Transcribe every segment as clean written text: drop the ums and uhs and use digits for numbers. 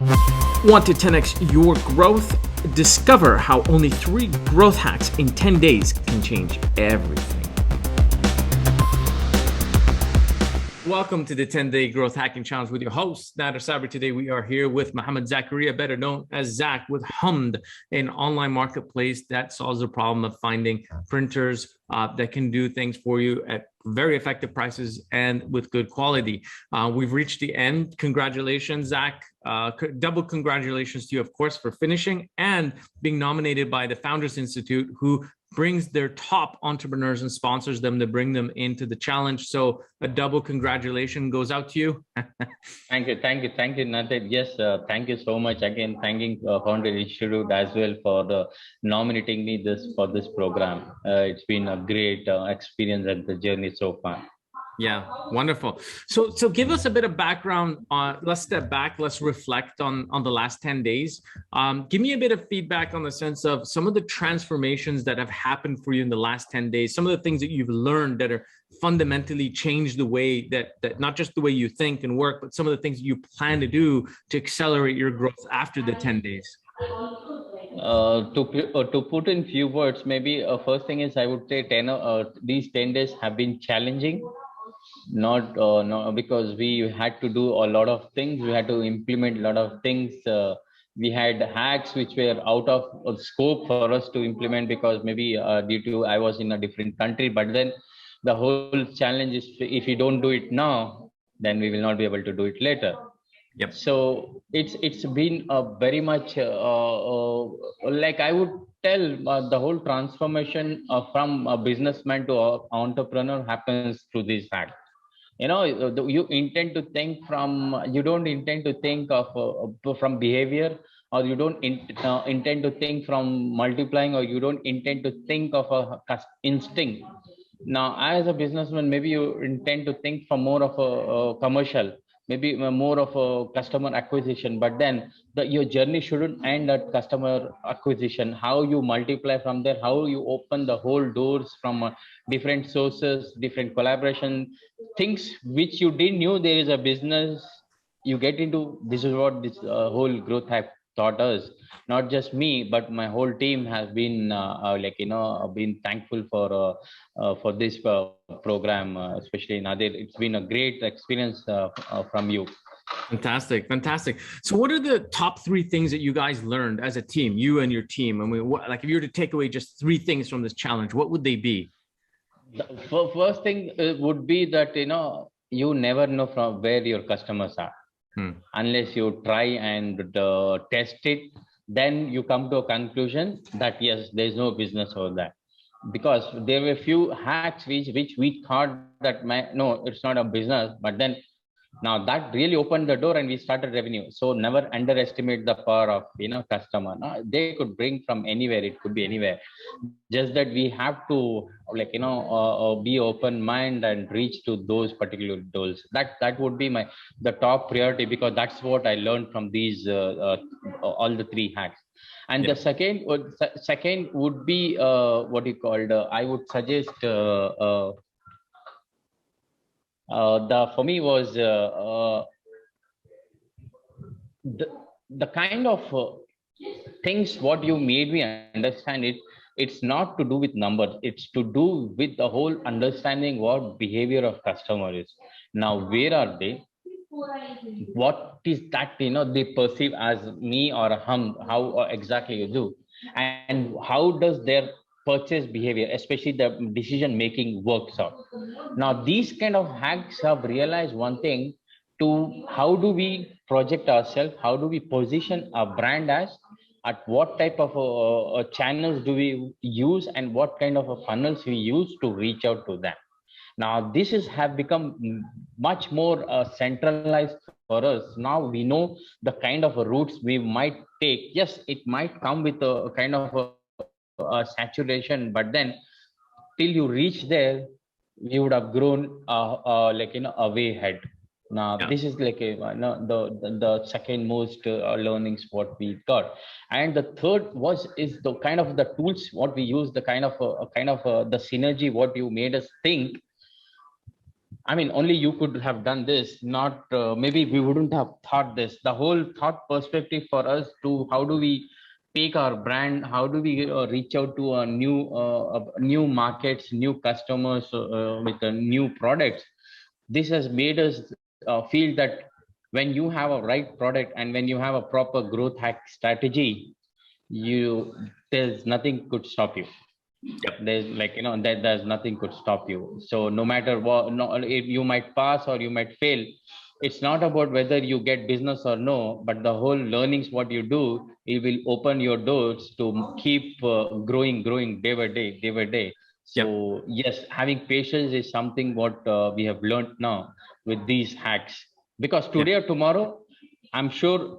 Want to 10x your growth? Discover how only 3 growth hacks in 10 days can change everything. Welcome to the 10-Day Growth Hacking Challenge with your host, Nader Sabri. Today we are here with Mohammed Zakaria, better known as Zach, with Humd, an online marketplace that solves the problem of finding printers that can do things for you at very effective prices and with good quality. We've reached the end. Congratulations, Zach. Double congratulations to you, of course, for finishing and being nominated by the Founders Institute, who brings their top entrepreneurs and sponsors them to bring them into the challenge. So a double congratulation goes out to you. Thank you, Nathan. Yes, thank you so much again. Thanking Founder Institute as well for nominating me for this program. It's been a great experience and the journey so far. Yeah, wonderful. So give us a bit of background. Let's step back. Let's reflect on the last 10 days. Give me a bit of feedback on the sense of some of the transformations that have happened for you in the last 10 days, some of the things that you've learned that are fundamentally changed the way that not just the way you think and work, but some of the things you plan to do to accelerate your growth after the 10 days. To put in few words, maybe first thing is I would say these 10 days have been challenging. Not no, because we had to do a lot of things. We had to implement a lot of things. We had hacks which were out of scope for us to implement because maybe due to I was in a different country. But then the whole challenge is if you don't do it now, then we will not be able to do it later. Yep. So it's been a very much like I would tell the whole transformation from a businessman to an entrepreneur happens through these hacks. You intend to think from, you don't intend to think of from behavior, or you don't intend to think from multiplying, or you don't intend to think of a instinct. Now as a businessman, maybe you intend to think from more of a commercial, maybe more of a customer acquisition, but then your journey shouldn't end at customer acquisition. How you multiply from there, how you open the whole doors from different sources, different collaboration, things which you didn't knew there is a business you get into. This is what this whole growth hack taught us. Not just me, but my whole team has been been thankful for this program, especially Nadir. It's been a great experience from you. Fantastic, fantastic. So, what are the top 3 things that you guys learned as a team, you and your team? I mean, like if you were to take away just 3 things from this challenge, what would they be? The first thing would be that you never know from where your customers are unless you try and test it. Then you come to a conclusion that yes, there is no business over that, because there were few hacks which we thought that no, it's not a business, but then now that really opened the door and we started revenue. So never underestimate the power of customer. No, they could bring from anywhere, it could be anywhere. Just that we have to be open mind and reach to those particular goals. That would be the top priority, because that's what I learned from these all the 3 hacks. And the second would be what you called I would suggest the for me was the kind of things what you made me understand it. It's not to do with numbers, it's to do with the whole understanding what behavior of customer is. Now where are they, what is that they perceive as me or how exactly you do, and how does their purchase behavior, especially the decision making, works out. Now these kind of hacks have realized one thing, to how do we project ourselves, how do we position our brand as, at what type of channels do we use, and what kind of funnels we use to reach out to them. Now this is have become much more centralized for us. Now we know the kind of routes we might take. Yes, it might come with a kind of a saturation, but then till you reach there, we would have grown a way ahead. Now Yeah. this is like the second most learnings what we got. And the third is the kind of the tools what we use, the kind of the synergy what you made us think. I mean, only you could have done this, not maybe we wouldn't have thought this. The whole thought perspective for us to how do we take our brand, how do we reach out to a new markets, new customers with new products. This has made us feel that when you have a right product and when you have a proper growth hack strategy, you there's nothing could stop you. Yep. There's like, that there's nothing could stop you. So no matter what, no, if you might pass or you might fail, it's not about whether you get business or no, but the whole learnings what you do, it will open your doors to keep growing day by day. Yep. So yes, having patience is something what we have learned now with these hacks, because Yep. today or tomorrow, I'm sure,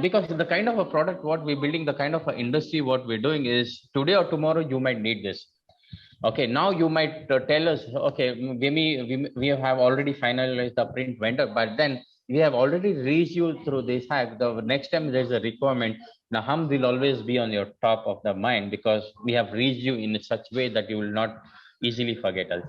because the kind of a product what we're building, the kind of a industry what we're doing is today or tomorrow you might need this. Okay, now you might tell us, okay, we have already finalized the print vendor, but then we have already reached you through this hack. The next time there's a requirement, the hum will always be on your top of the mind, because we have reached you in such way that you will not easily forget us.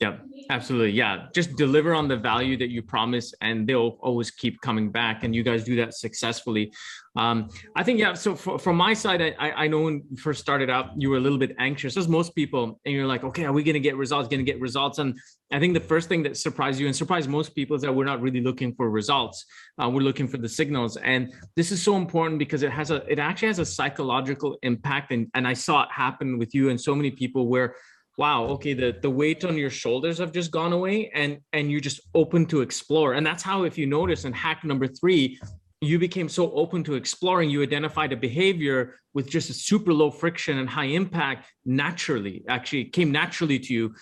Yeah, absolutely. Yeah. Just deliver on the value that you promise and they'll always keep coming back. And you guys do that successfully. I think, yeah. So from my side, I know when you first started out, you were a little bit anxious as most people. And you're like, okay, are we going to get results? Going to get results? And I think the first thing that surprised you and surprised most people is that we're not really looking for results. We're looking for the signals. And this is so important because it actually has a psychological impact. And I saw it happen with you and so many people where, wow, okay, the weight on your shoulders have just gone away and you're just open to explore. And that's how, if you notice in hack number 3, you became so open to exploring, you identified a behavior with just a super low friction and high impact actually came naturally to you.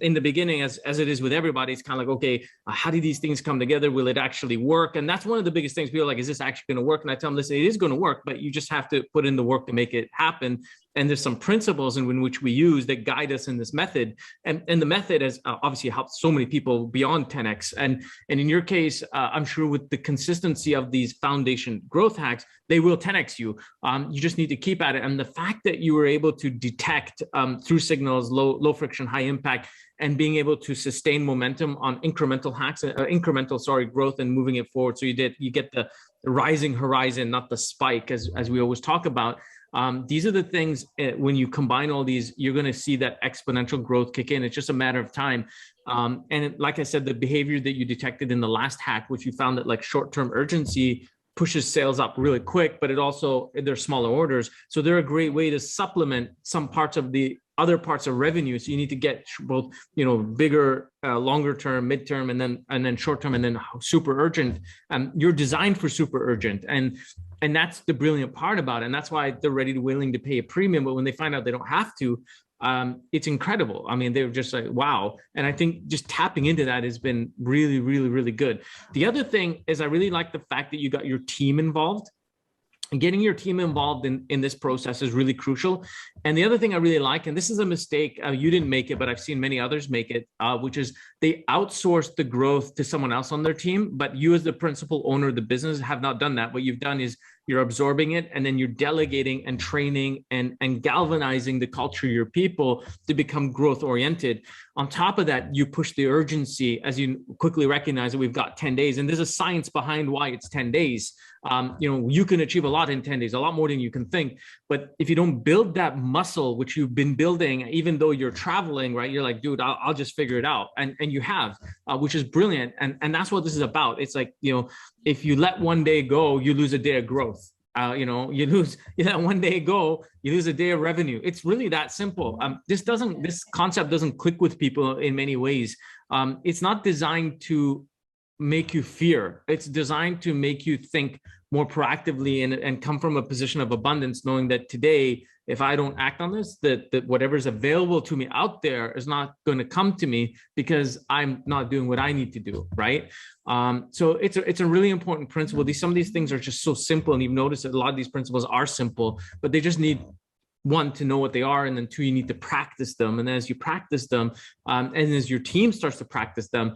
In the beginning, as it is with everybody, it's kind of like, okay, how do these things come together? Will it actually work? And that's one of the biggest things. People are like, is this actually going to work? And I tell them, listen, it is going to work, but you just have to put in the work to make it happen. And there's some principles in which we use that guide us in this method. And the method has obviously helped so many people beyond 10X. And in your case, I'm sure with the consistency of these foundation growth hacks, they will 10X you. You just need to keep at it. And the fact that you were able to detect through signals, low friction, high impact, and being able to sustain momentum on incremental hacks, growth and moving it forward. So you get the rising horizon, not the spike, as we always talk about. These are the things, when you combine all these, you're going to see that exponential growth kick in. It's just a matter of time. Like I said, the behavior that you detected in the last hack, which you found that like short-term urgency pushes sales up really quick, but they're smaller orders. So they're a great way to supplement some parts of the other parts of revenue. So you need to get both, bigger, longer term, midterm, and then short term, and then super urgent. You're designed for super urgent. And that's the brilliant part about it. And that's why they're willing to pay a premium. But when they find out they don't have to, it's incredible. I mean, they're just like, wow. And I think just tapping into that has been really, really, really good. The other thing is I really like the fact that you got your team involved. And getting your team involved in this process is really crucial. And the other thing I really like, and this is a mistake, you didn't make it, but I've seen many others make it, which is they outsource the growth to someone else on their team, but you as the principal owner of the business have not done that. What you've done is you're absorbing it, and then you're delegating and training and galvanizing the culture of your people to become growth oriented. On top of that, you push the urgency as you quickly recognize that we've got 10 days, and there's a science behind why it's 10 days. You can achieve a lot in 10 days, a lot more than you can think. But if you don't build that muscle, which you've been building, even though you're traveling, right? You're like, dude, I'll just figure it out. And you have, which is brilliant. And that's what this is about. It's like, if you let one day go, you lose a day of growth. You let one day go, you lose a day of revenue. It's really that simple. This concept doesn't click with people in many ways. It's not designed to make you fear. It's designed to make you think more proactively and come from a position of abundance, knowing that today, if I don't act on this, that whatever's available to me out there is not going to come to me because I'm not doing what I need to do, right? So it's a really important principle. Some of these things are just so simple, and you've noticed that a lot of these principles are simple, but they just need, one, to know what they are, and then two, you need to practice them. And then as you practice them, and as your team starts to practice them,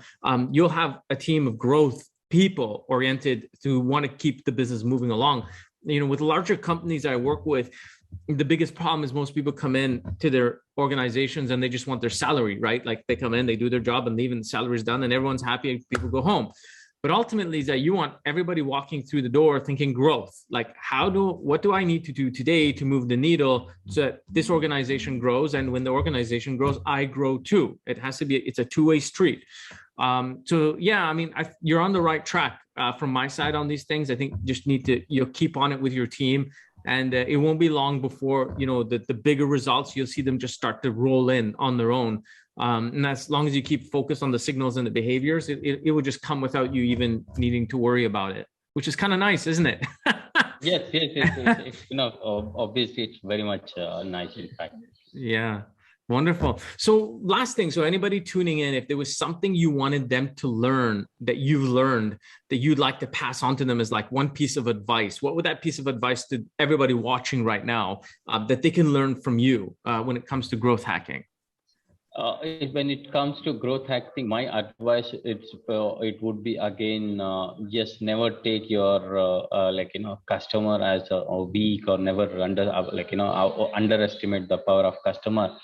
you'll have a team of growth people oriented to want to keep the business moving along. With larger companies I work with, the biggest problem is most people come in to their organizations and they just want their salary, right? Like they come in, they do their job and leave, and the salary's done and everyone's happy and people go home. But ultimately is that you want everybody walking through the door thinking growth. Like what do I need to do today to move the needle so that this organization grows? And when the organization grows, I grow too. It has to be, it's a two-way street. So yeah, I mean, you're on the right track from my side on these things. I think just need to, keep on it with your team. And it won't be long before, the bigger results, you'll see them just start to roll in on their own. And as long as you keep focused on the signals and the behaviors, it will just come without you even needing to worry about it, which is kind of nice, isn't it? Yes. It's, obviously it's very much nice, in fact. Yeah. Wonderful. So last thing, so anybody tuning in, if there was something you wanted them to learn that you've learned that you'd like to pass on to them as like one piece of advice, what would that piece of advice to everybody watching right now that they can learn from you when it comes to growth hacking? When it comes to growth hacking, my advice it would be again, just never take your customer as a weak, or never underestimate the power of customer.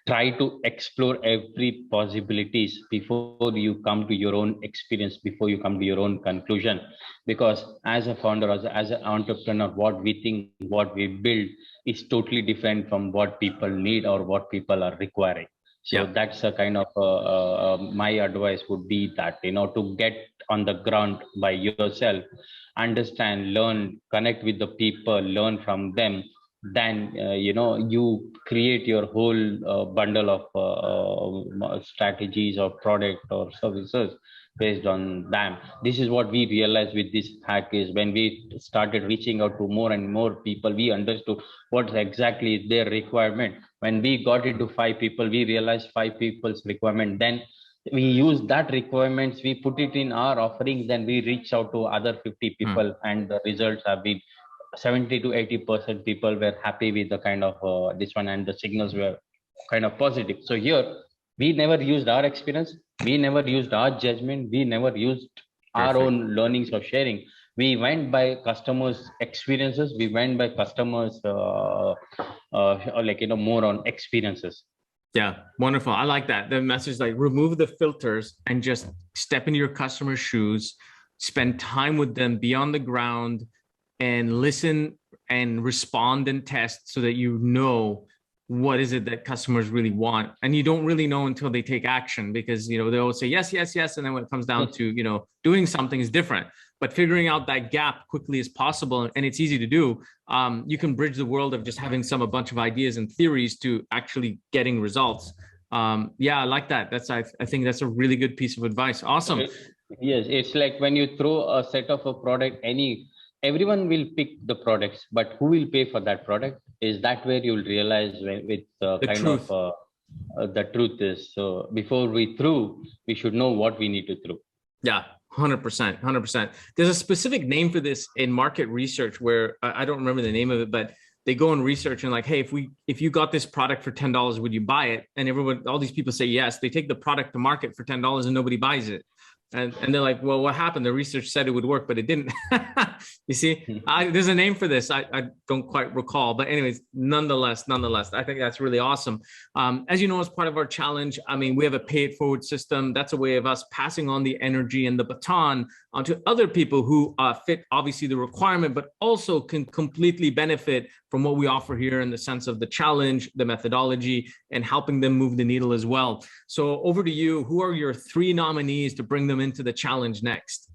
Try to explore every possibilities before you come to your own experience, before you come to your own conclusion. Because as a founder, as an entrepreneur, what we think, what we build is totally different from what people need or what people are requiring. So that's a kind of my advice would be that, to get on the ground by yourself, understand, learn, connect with the people, learn from them. Then, you create your whole bundle of strategies or product or services based on them. This is what we realized with this hack is when we started reaching out to more and more people, we understood what exactly is their requirement. When we got into 5 people, we realized 5 people's requirement. Then we use that requirements, we put it in our offerings, then we reach out to other 50 people, and the results have been 70 to 80% people were happy with the kind of this one, and the signals were kind of positive. So here, we never used our experience, we never used our judgment, we never used our own learnings or sharing. We went by customers' experiences, we went by customers more on experiences. Yeah, wonderful. I like that. The message, like, remove the filters and just step into your customer's shoes, spend time with them, be on the ground, and listen and respond and test so that you know what is it that customers really want. And you don't really know until they take action, because they'll say yes, yes, yes, and then when it comes down to doing something is different. But figuring out that gap quickly as possible, and it's easy to do. You can bridge the world of just having a bunch of ideas and theories to actually getting results. Yeah, I like that. I think that's a really good piece of advice. Awesome. Yes, it's like when you throw a set of a product, everyone will pick the products, but who will pay for that product? Is that where you'll realize with the truth is. So before we throw, we should know what we need to throw. Yeah, 100%. There's a specific name for this in market research where I don't remember the name of it, but they go and research and like, hey, if you got this product for $10, would you buy it? And all these people say yes. They take the product to market for $10 and nobody buys it. And they're like, well, what happened? The research said it would work, but it didn't. You see, there's a name for this. I don't quite recall, but anyways, nonetheless, I think that's really awesome. As you know, as part of our challenge, I mean, we have a pay it forward system. That's a way of us passing on the energy and the baton onto other people who fit obviously the requirement, but also can completely benefit from what we offer here in the sense of the challenge, the methodology, and helping them move the needle as well. So over to you. Who are your 3 nominees to bring them into the challenge next?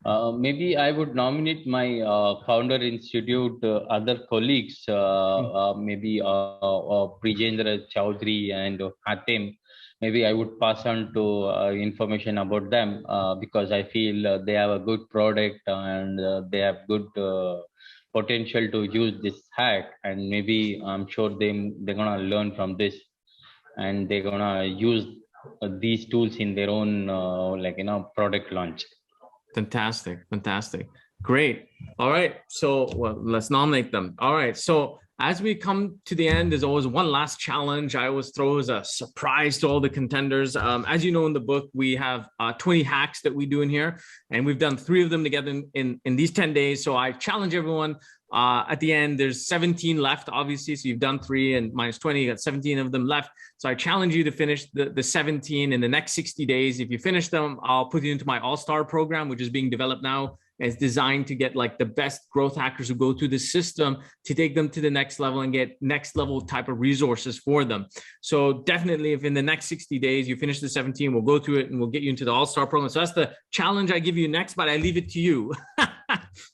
Maybe I would nominate my founder institute, other colleagues, maybe Prijendra Chowdhury and Hatem. Maybe I would pass on to information about them because I feel they have a good product and they have good potential to use this hack. And maybe I'm sure they're gonna learn from this, and they're gonna use these tools in their own product launch. Fantastic. Great. All right. So let's nominate them. All right. So As we come to the end, there's always one last challenge. I always throw as a surprise to all the contenders. As you know, in the book, we have 20 hacks that we do in here, and we've done 3 of them together in these 10 days. So I challenge everyone. At the end, there's 17 left, obviously. So you've done 3 and minus 20, you got 17 of them left. So I challenge you to finish the 17 in the next 60 days. If you finish them, I'll put you into my all-star program, which is being developed now. It's designed to get like the best growth hackers who go through the system to take them to the next level and get next level type of resources for them. So definitely, if in the next 60 days you finish the 17, we'll go through it and we'll get you into the all-star program. So that's the challenge I give you next, but I leave it to you.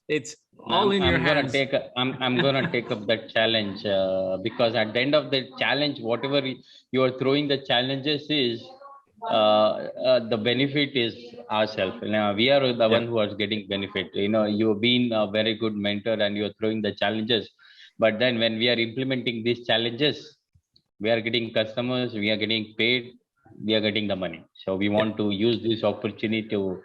It's all in your hands. I'm gonna take up that challenge because at the end of the challenge, whatever you are throwing the challenges is the benefit is ourselves. We are the one who is getting benefit. You've been a very good mentor and you're throwing the challenges, but then when we are implementing these challenges, we are getting customers, we are getting paid, we are getting the money. So we want to use this opportunity to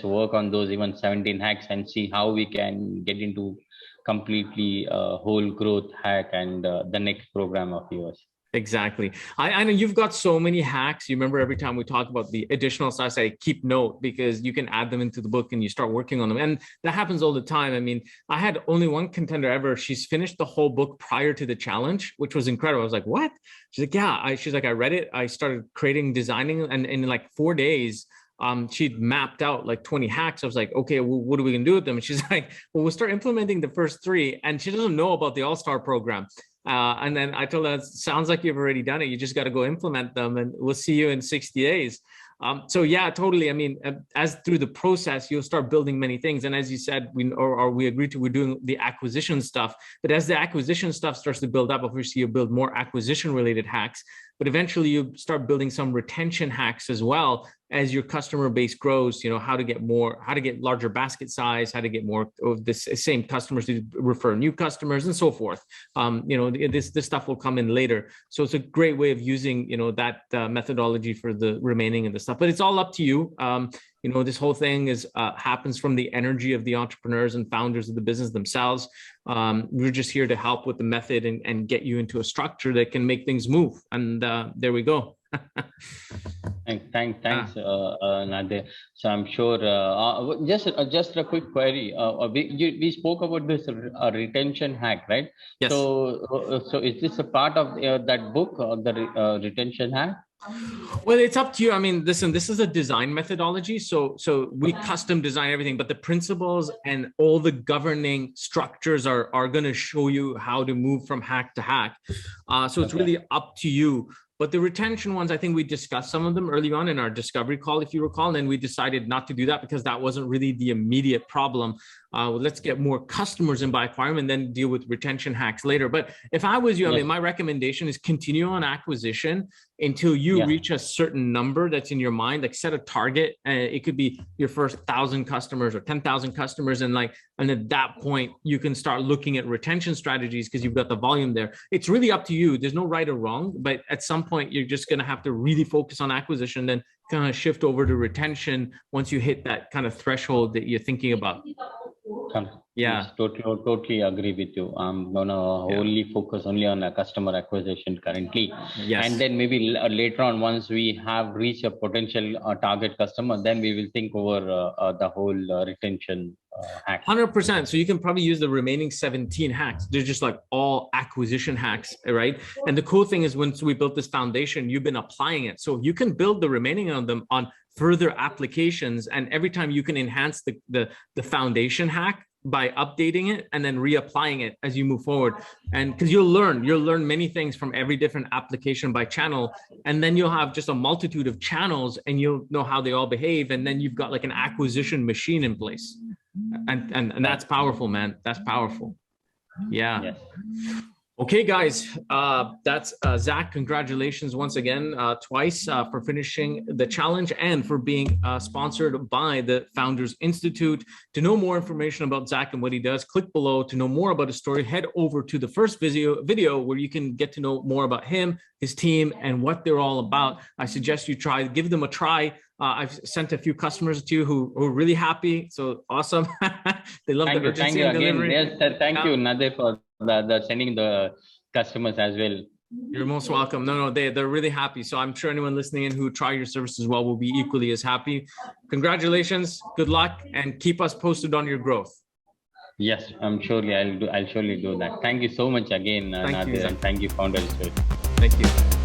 work on those even 17 hacks and see how we can get into completely whole growth hack and the next program of yours. Exactly. I know you've got so many hacks. You remember every time we talk about the additional stuff, I say keep note, because you can add them into the book and you start working on them. And that happens all the time. I mean, I had only one contender ever. She's finished the whole book prior to the challenge, which was incredible. I was like, what? She's like, yeah. She's like, I read it. I started designing, and in like 4 days, she'd mapped out like 20 hacks. I was like, okay, well, what are we gonna do with them? And she's like, well, we'll start implementing the first 3. And she doesn't know about the all-star program. And then I told her, it sounds like you've already done it. You just got to go implement them, and we'll see you in 60 days. So yeah, totally. I mean, as through the process, you'll start building many things. And as you said, we agreed to, we're doing the acquisition stuff. But as the acquisition stuff starts to build up, obviously you build more acquisition related hacks, but eventually you start building some retention hacks as well as your customer base grows. How to get larger basket size, how to get more of the same customers to refer new customers, and so forth. This stuff will come in later. So it's a great way of using, that methodology for the remaining of the stuff, but it's all up to you. This whole thing happens from the energy of the entrepreneurs and founders of the business themselves. We're just here to help with the method and get you into a structure that can make things move. And there we go. Thanks, Nadir. So I'm sure. Just a quick query. We spoke about this retention hack, right? Yes. So is this a part of that book, the retention hack? Well, it's up to you. I mean, listen, this is a design methodology. So we custom design everything, but the principles and all the governing structures are going to show you how to move from hack to hack. So it's really up to you. But the retention ones, I think we discussed some of them early on in our discovery call, if you recall, and then we decided not to do that because that wasn't really the immediate problem. Let's get more customers in by acquiring and then deal with retention hacks later. But if I was you, I mean, my recommendation is continue on acquisition until you reach a certain number that's in your mind. Like set a target. It could be your first 1,000 customers or 10,000 customers. And at that point, you can start looking at retention strategies because you've got the volume there. It's really up to you. There's no right or wrong, but at some point, you're just going to have to really focus on acquisition, then kind of shift over to retention once you hit that kind of threshold that you're thinking about. Yeah, yes, totally agree with you. I'm gonna wholly focus only on customer acquisition currently, and then maybe later on, once we have reached a potential target customer, then we will think over the whole retention hack. 100%. So you can probably use the remaining 17 hacks. They're just like all acquisition hacks, right? And the cool thing is, once we built this foundation, you've been applying it, so you can build the remaining of them on further applications, and every time you can enhance the foundation hack by updating it and then reapplying it as you move forward. And because you'll learn many things from every different application by channel, and then you'll have just a multitude of channels and you'll know how they all behave, and then you've got like an acquisition machine in place. And that's powerful, man. That's powerful. Yeah. Yes. Okay, guys, that's Zach. Congratulations once again, twice for finishing the challenge and for being sponsored by the Founders Institute. To know more information about Zach and what he does, click below. To know more about his story, head over to the first video where you can get to know more about him, his team, and what they're all about. I suggest you give them a try. I've sent a few customers to you who are really happy. So awesome. They love the urgency of delivery. Yes, thank you, Nadir, for the sending the customers as well. You're most welcome. No, they're really happy. So I'm sure anyone listening in who try your service as well will be equally as happy. Congratulations, good luck, and keep us posted on your growth. Yes, I'll surely do that. Thank you so much again, Thank you, Nadir, Zach. and thank you, Founder. Thank you.